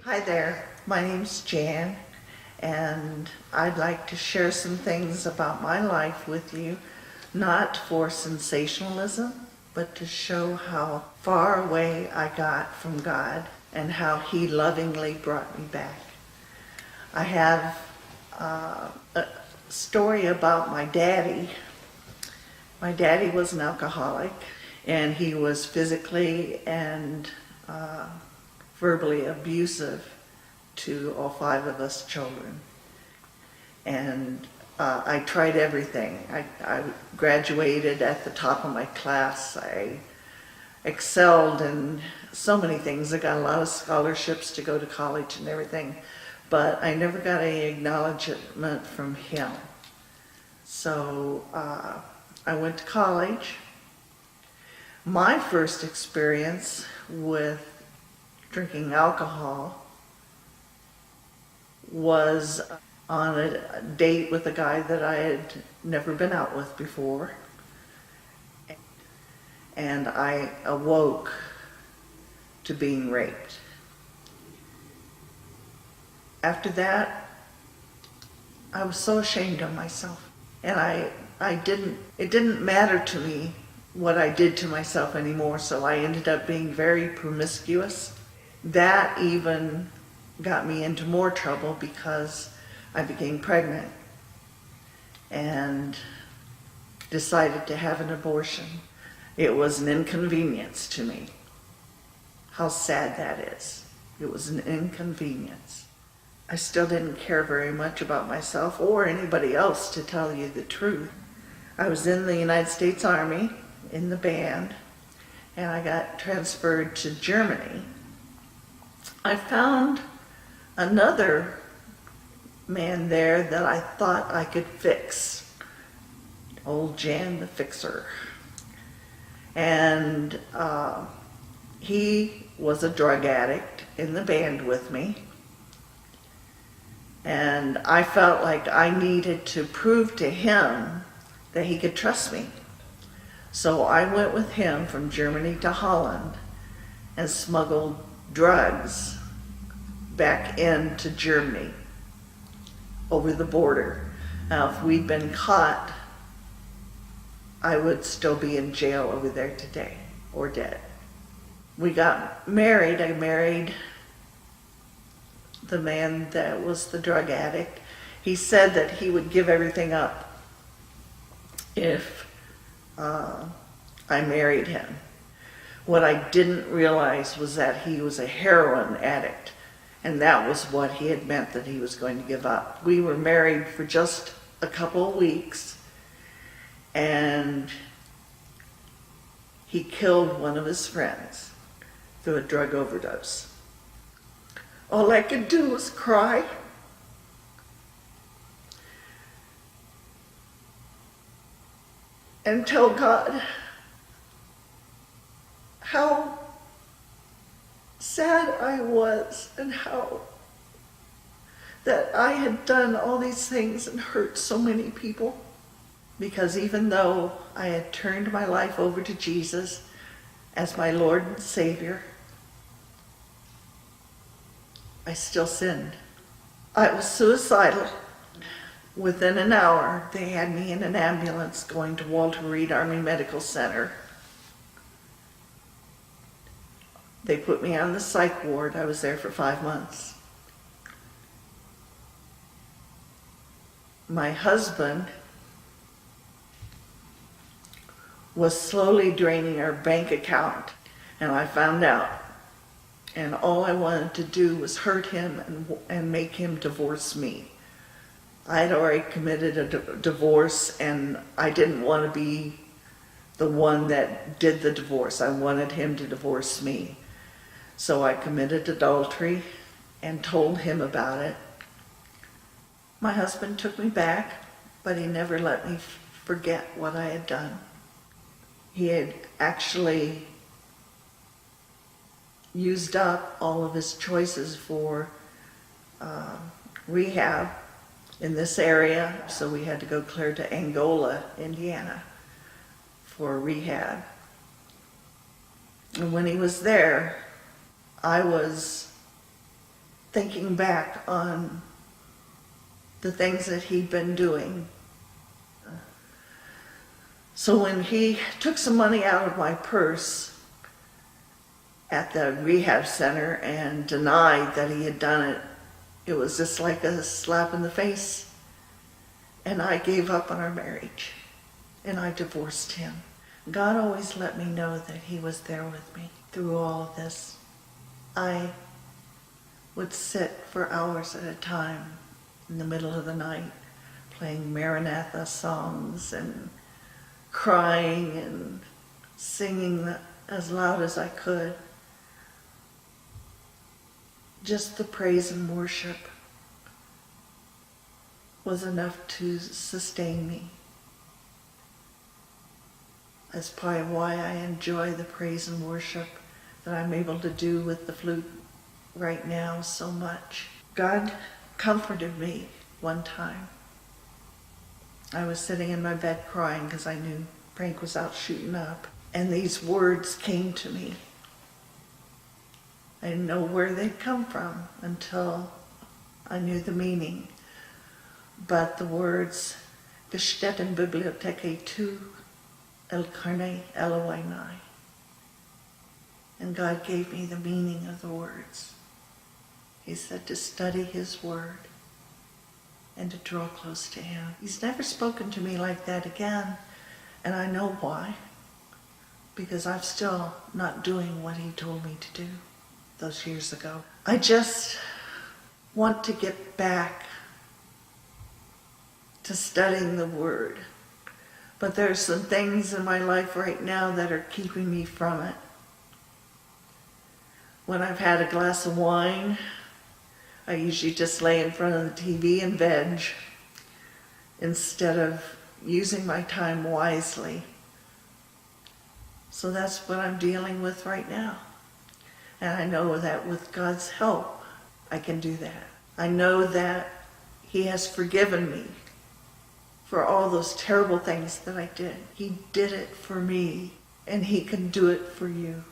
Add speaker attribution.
Speaker 1: Hi there, my name's Jan, and I'd like to share some things about my life with you, not for sensationalism, but to show how far away I got from God and how He lovingly brought me back. I have a story about my daddy. My daddy was an alcoholic, and he was physically and verbally abusive to all five of us children. And I tried everything. I graduated at the top of my class. I excelled in so many things. I got a lot of scholarships to go to college and everything, but I never got any acknowledgement from him. So I went to college. My first experience with drinking alcohol was on a date with a guy that I had never been out with before. And I awoke to being raped. After that, I was so ashamed of myself. And it didn't matter to me what I did to myself anymore, so I ended up being very promiscuous. That even got me into more trouble because I became pregnant and decided to have an abortion. It was an inconvenience to me. How sad that is. It was an inconvenience. I still didn't care very much about myself or anybody else, to tell you the truth. I was in the United States Army in the band, and I got transferred to Germany. I found another man there that I thought I could fix. Old Jan the Fixer. And he was a drug addict in the band with me. And I felt like I needed to prove to him that he could trust me. So I went with him from Germany to Holland and smuggled drugs back into Germany over the border. Now, if we'd been caught, I would still be in jail over there today or dead. We got married. I married the man that was the drug addict. He said that he would give everything up if I married him. What I didn't realize was that he was a heroin addict, and that was what he had meant that he was going to give up. We were married for just a couple of weeks, and he killed one of his friends through a drug overdose. All I could do was cry. And tell God how sad I was and how that I had done all these things and hurt so many people. Because even though I had turned my life over to Jesus as my Lord and Savior, I still sinned. I was suicidal. Within an hour, they had me in an ambulance going to Walter Reed Army Medical Center. They put me on the psych ward. I was there for 5 months. My husband was slowly draining our bank account, and I found out. And all I wanted to do was hurt him and make him divorce me. I had already committed a divorce, and I didn't want to be the one that did the divorce. I wanted him to divorce me. So I committed adultery and told him about it. My husband took me back, but he never let me forget what I had done. He had actually used up all of his choices for rehab in this area, so we had to go clear to Angola, Indiana for rehab. And when he was there, I was thinking back on the things that he'd been doing. So when he took some money out of my purse at the rehab center and denied that he had done it, it was just like a slap in the face. And I gave up on our marriage, and I divorced him. God always let me know that he was there with me through all of this. I would sit for hours at a time in the middle of the night playing Maranatha songs and crying and singing as loud as I could. Just the praise and worship was enough to sustain me. That's probably why I enjoy the praise and worship that I'm able to do with the flute right now so much. God comforted me one time. I was sitting in my bed crying because I knew Frank was out shooting up. And these words came to me. I didn't know where they'd come from until I knew the meaning. But the words, "Gesteht in Bibliotheke tu Elkarne Elowainai." And God gave me the meaning of the words. He said to study his word and to draw close to him. He's never spoken to me like that again, and I know why. Because I'm still not doing what he told me to do those years ago. I just want to get back to studying the word. But there's some things in my life right now that are keeping me from it. When I've had a glass of wine, I usually just lay in front of the TV and veg instead of using my time wisely. So that's what I'm dealing with right now. And I know that with God's help, I can do that. I know that he has forgiven me for all those terrible things that I did. He did it for me, and he can do it for you.